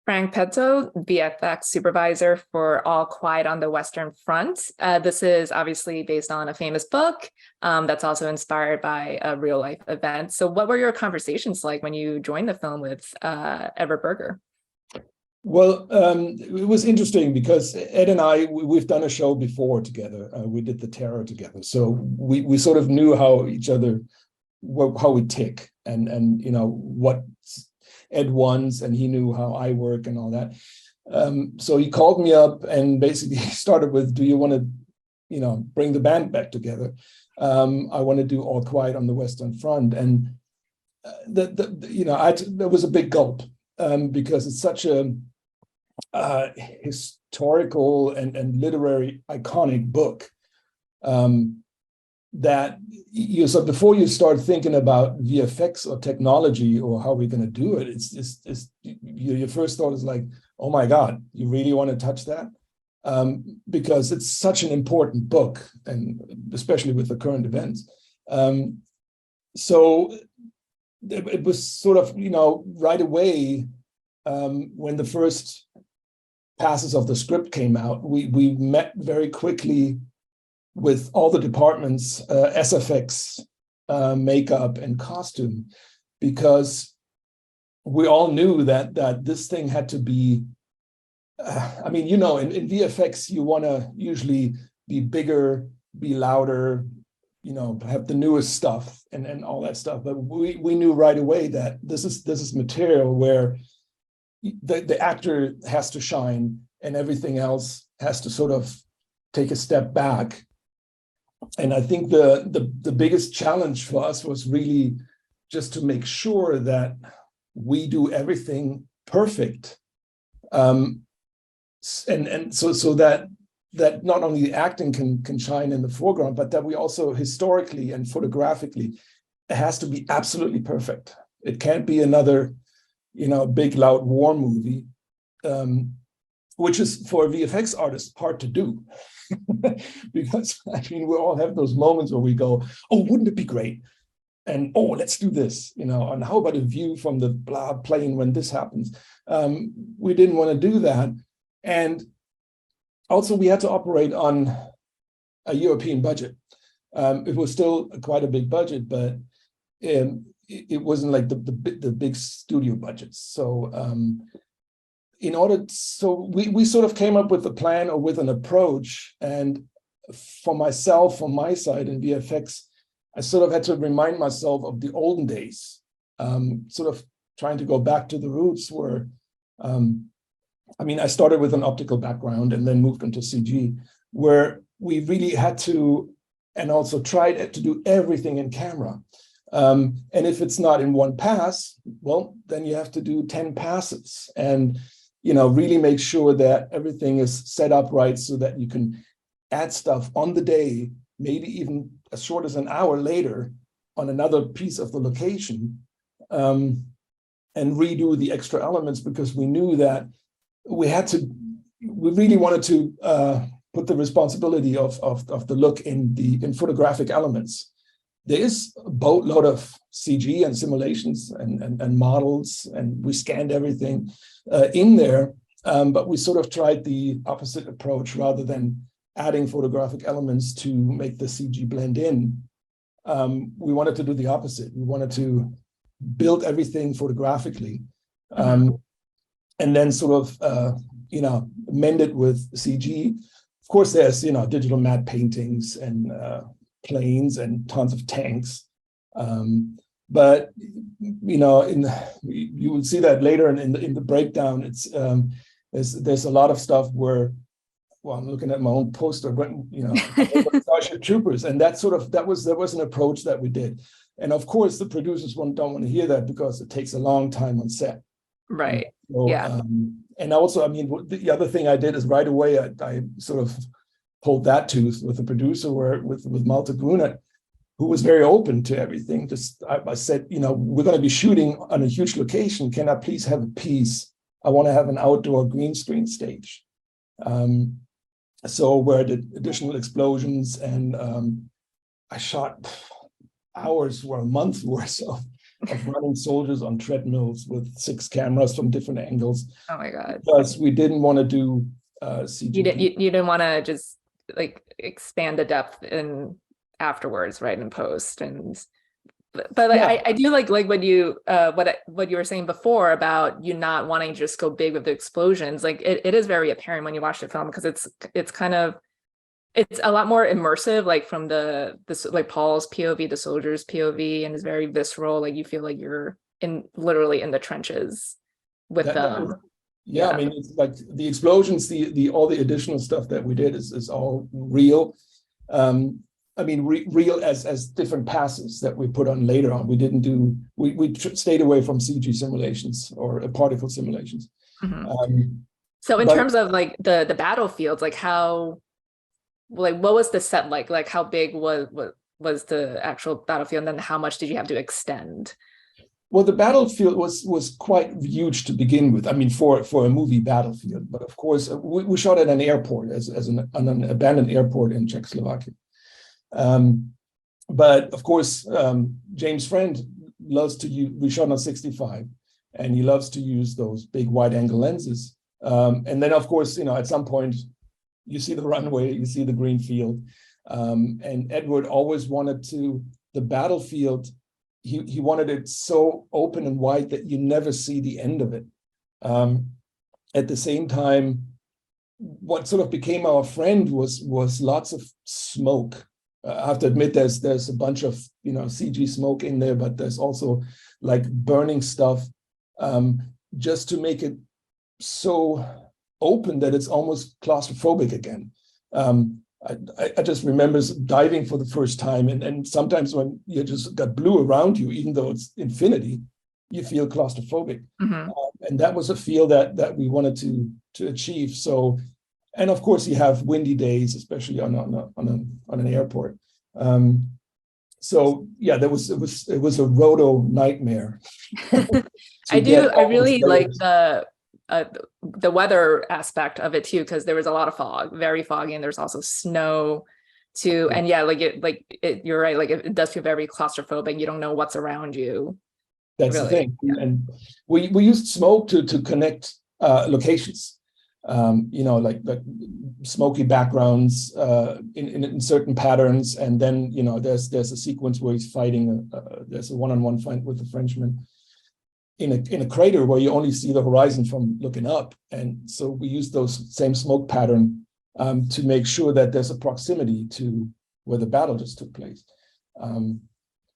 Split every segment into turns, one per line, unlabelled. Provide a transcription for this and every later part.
Frank Petzold, VFX supervisor for All Quiet on the Western Front. This is obviously based on a famous book that's also inspired by a real life event. So what were your conversations like when you joined the film with Edward Berger?
Well, it was interesting because Ed and I, we've done a show before together. We did The Terror together. So we sort of knew how each other, how we tick and what Ed wants, and he knew how I work and all that. So he called me up and basically started with, do you want to, bring the band back together? I want to do All Quiet on the Western Front. And there was a big gulp because it's such a historical and literary iconic book that so before you start thinking about VFX or technology or how we're going to do it, it's your first thought is like, oh my God, you really want to touch that? Because it's such an important book, and especially with the current events. So it was sort of, right away, when the first passes of the script came out, we met very quickly with all the departments, SFX, makeup, and costume, because we all knew that this thing had to be, in VFX, you want to usually be bigger, be louder, have the newest stuff and all that stuff. But we knew right away that this is material where the actor has to shine and everything else has to sort of take a step back. And I think the biggest challenge for us was really just to make sure that we do everything perfect. And so that not only the acting can shine in the foreground, but that we also historically and photographically, it has to be absolutely perfect. It can't be another, big, loud war movie, which is for a VFX artist hard to do. Because we all have those moments where we go, oh, wouldn't it be great? And oh, let's do this, and how about a view from the blah plane when this happens? We didn't want to do that. And also we had to operate on a European budget. It was still quite a big budget, but it wasn't like the big studio budgets. So we sort of came up with a plan or with an approach. And for myself, from my side in VFX, I sort of had to remind myself of the olden days, sort of trying to go back to the roots where, I started with an optical background and then moved into CG, where we really had to, and also tried to do everything in camera. And if it's not in one pass, well, then you have to do 10 passes and really make sure that everything is set up right so that you can add stuff on the day, maybe even as short as an hour later on another piece of the location, and redo the extra elements, because we knew that we really wanted to put the responsibility of the look in photographic elements. There is a boatload of CG and simulations and models, and we scanned everything in there, but we sort of tried the opposite approach. Rather than adding photographic elements to make the CG blend in, we wanted to do the opposite. We wanted to build everything photographically, and then sort of mend it with CG. Of course, there's digital matte paintings and planes and tons of tanks, but you will see that later in the breakdown. It's there's a lot of stuff where, well, I'm looking at my own poster, but Starship Troopers, and that was an approach that we did. And of course, the producers don't want to hear that because it takes a long time on set.
Right.
So,
yeah.
And also, the other thing I did is right away I sort of pulled that tooth with the producer, with Malte Grunert, who was very open to everything. I said, we're going to be shooting on a huge location. Can I please have a piece? I want to have an outdoor green screen stage. So where I did additional explosions, and I shot hours or a month worth of running soldiers on treadmills with 6 cameras from different angles.
Oh my God.
Because we didn't want to do CG.
You didn't want to just like expand the depth in afterwards, right, in post. And but like,
Yeah.
I do like when you what you were saying before about you not wanting to just go big with the explosions. Like it is very apparent when you watch the film, because it's kind of, it's a lot more immersive, like from the like Paul's POV, the soldier's POV, and it's very visceral. Like you feel like you're literally in the trenches with them.
Yeah, I mean, it's like the explosions, the all the additional stuff that we did is all real. I mean, real as different passes that we put on later on. We didn't do, we stayed away from CG simulations or particle simulations.
So in terms of like the battlefields, like how, like what was the set like? Like how big was the actual battlefield, and then how much did you have to extend?
Well, the battlefield was quite huge to begin with. I mean, for a movie battlefield, but of course we shot at an airport as an abandoned airport in Czechoslovakia. But of course, James Friend loves to use, we shot on 65, and he loves to use those big wide angle lenses. And then of course, you know, at some point you see the runway, you see the green field. And Edward always wanted the battlefield, he wanted it so open and wide that you never see the end of it. At the same time, what sort of became our friend was lots of smoke. I have to admit, there's a bunch of, you know, CG smoke in there, but there's also like burning stuff, just to make it so open that it's almost claustrophobic again. I just remember diving for the first time, and sometimes when you just got blue around you, even though it's infinity, you feel claustrophobic. And that was a feel that we wanted to achieve. So, and of course you have windy days, especially on an airport. So yeah, it was a roto nightmare.
I really like the weather aspect of it too, because there was a lot of fog, very foggy, and there's also snow too. And yeah, you're right, like it does feel very claustrophobic. You don't know what's around you.
That's really the thing. Yeah. And we used smoke to connect locations, you know, like smoky backgrounds in certain patterns. And then, you know, there's a sequence where he's fighting, there's a one-on-one fight with the Frenchman in a crater where you only see the horizon from looking up. And so we use those same smoke pattern to make sure that there's a proximity to where the battle just took place.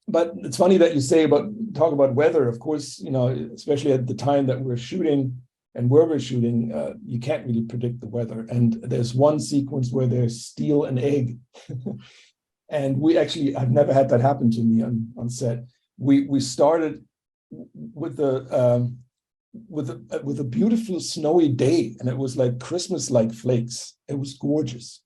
But it's funny that you talk about weather. Of course, you know, especially at the time that we're shooting and where we're shooting, you can't really predict the weather. And there's one sequence where there's steel and egg. And I've never had that happen to me on set. We started with a beautiful snowy day, and it was like Christmas-like flakes. It was gorgeous.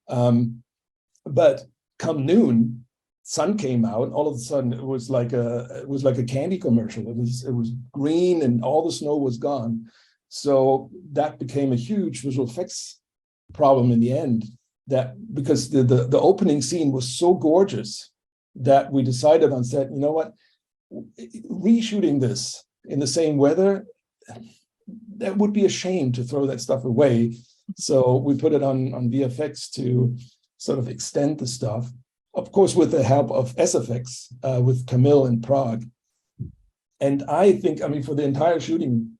But come noon, sun came out. All of a sudden, it was like a candy commercial. It was green, and all the snow was gone. So that became a huge visual effects problem in the end. That because the opening scene was so gorgeous that we decided on set, you know what, reshooting this in the same weather, that would be a shame to throw that stuff away. So we put it on VFX to sort of extend the stuff. Of course, with the help of SFX, with Camille in Prague. And I think, I mean, for the entire shooting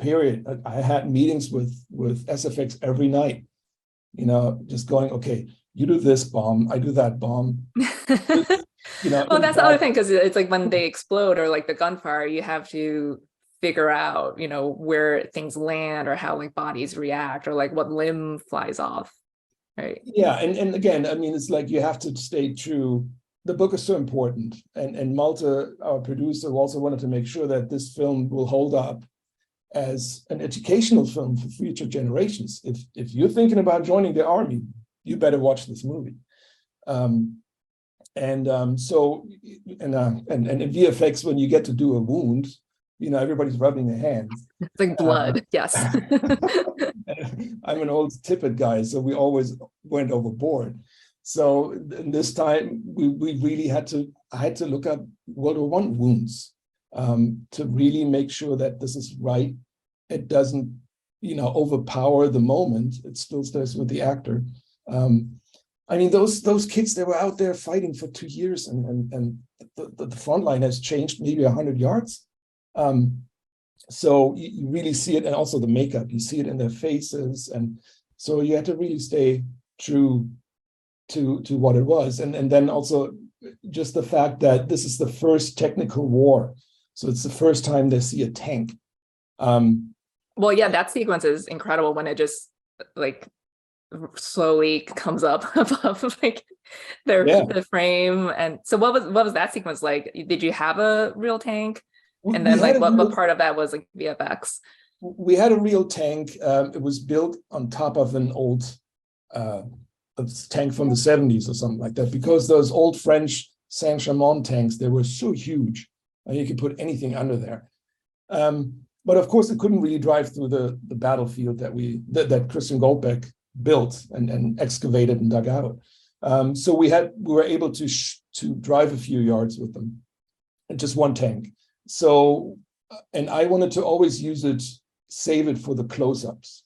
period, I had meetings with SFX every night, you know, just going, okay, you do this bomb, I do that bomb. You know,
well, that's the other thing, because it's like when they explode or like the gunfire, you have to figure out, you know, where things land or how like bodies react or like what limb flies off. Right.
Yeah, and again, I mean, it's like you have to stay true. The book is so important, and Malte, our producer, also wanted to make sure that this film will hold up as an educational film for future generations. If you're thinking about joining the army, you better watch this movie. And in VFX, when you get to do a wound, you know, everybody's rubbing their hands.
It's like blood, yes.
I'm an old tippet guy, so we always went overboard. So this time we really I had to look up World War I wounds to really make sure that this is right. It doesn't, overpower the moment. It still stays with the actor. I mean, those kids, they were out there fighting for 2 years, and the front line has changed maybe 100 yards. So you really see it, and also the makeup, you see it in their faces, and so you had to really stay true to what it was, and then also just the fact that this is the first technical war, so it's the first time they see a tank.
Well, yeah, that sequence is incredible when it just like slowly comes up above like the frame. And so what was that sequence like? Did you have a real tank? And then like what part of that was like VFX?
We had a real tank. It was built on top of an old tank from the 70s or something like that, because those old French Saint-Chamond tanks, they were so huge, and you could put anything under there. But of course, it couldn't really drive through the battlefield that Christian Goldbeck built and excavated and dug out. So we were able to drive a few yards with them, and just one tank. So, and I wanted to always save it for the close-ups,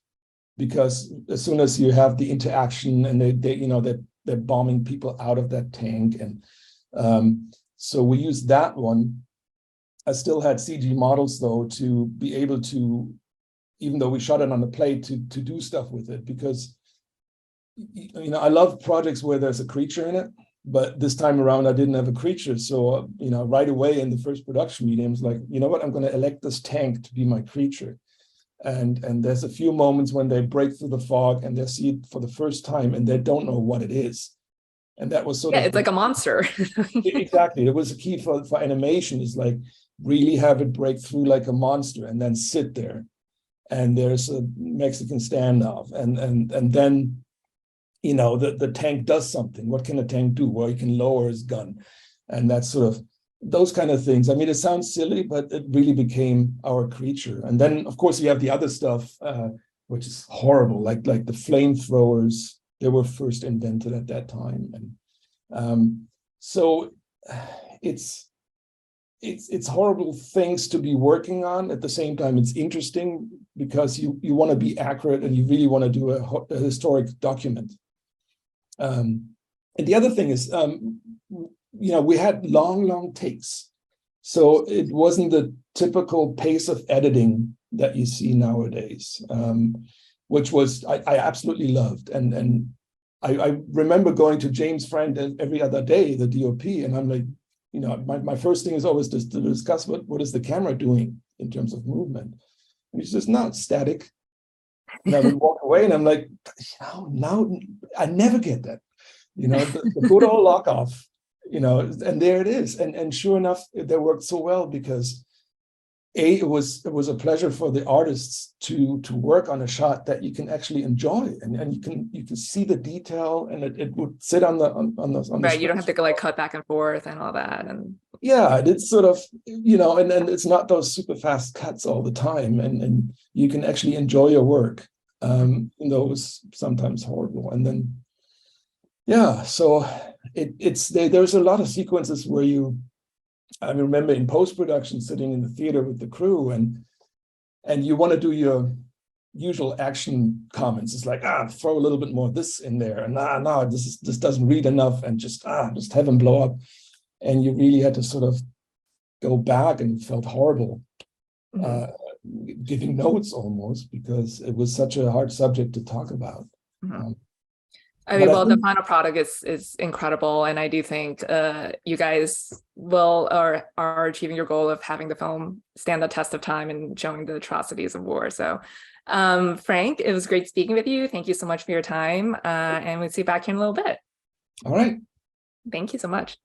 because as soon as you have the interaction and they're bombing people out of that tank, and so we used that one. I still had CG models though to be able to, even though we shot it on the plate, to do stuff with it, because I love projects where there's a creature in it, but this time around I didn't have a creature. So right away in the first production meeting, I was like, you know what, I'm going to elect this tank to be my creature. And there's a few moments when they break through the fog and they see it for the first time and they don't know what it is. And that was
it's like a monster.
Exactly. It was a key for animation, is like really have it break through like a monster and then sit there. And there's a Mexican standoff. And then, the tank does something. What can a tank do? Well, he can lower his gun. And that's sort of those kind of things. I mean, it sounds silly, but it really became our creature. And then, of course, you have the other stuff, which is horrible, like the flamethrowers. They were first invented at that time. And so it's horrible things to be working on. At the same time, it's interesting because you want to be accurate and you really want to do a historic document. And the other thing is, we had long takes. So it wasn't the typical pace of editing that you see nowadays, which was I absolutely loved. And I remember going to James Frank every other day, the DOP, and I'm like, my first thing is always just to discuss what is the camera doing in terms of movement. And he's just not static. And I would walk away and I'm like, now I never get that. The good old lock off, and there it is. And sure enough, that worked so well because it was a pleasure for the artists to work on a shot that you can actually enjoy, and you can see the detail, and it would sit on the
right. You don't have to like cut back and forth and all that. And
yeah, it's sort of, and it's not those super fast cuts all the time, and you can actually enjoy your work. It was sometimes horrible. And then so there's a lot of sequences where I remember in post-production sitting in the theater with the crew, and you want to do your usual action comments. It's like, throw a little bit more of this in there, and no, this doesn't read enough, and just have them blow up. And you really had to sort of go back, and it felt horrible, giving notes almost, because it was such a hard subject to talk about.
The final product is incredible, and I do think you guys are achieving your goal of having the film stand the test of time and showing the atrocities of war. So, Frank, it was great speaking with you. Thank you so much for your time, and we'll see you back here in a little bit.
All right.
Thank you so much.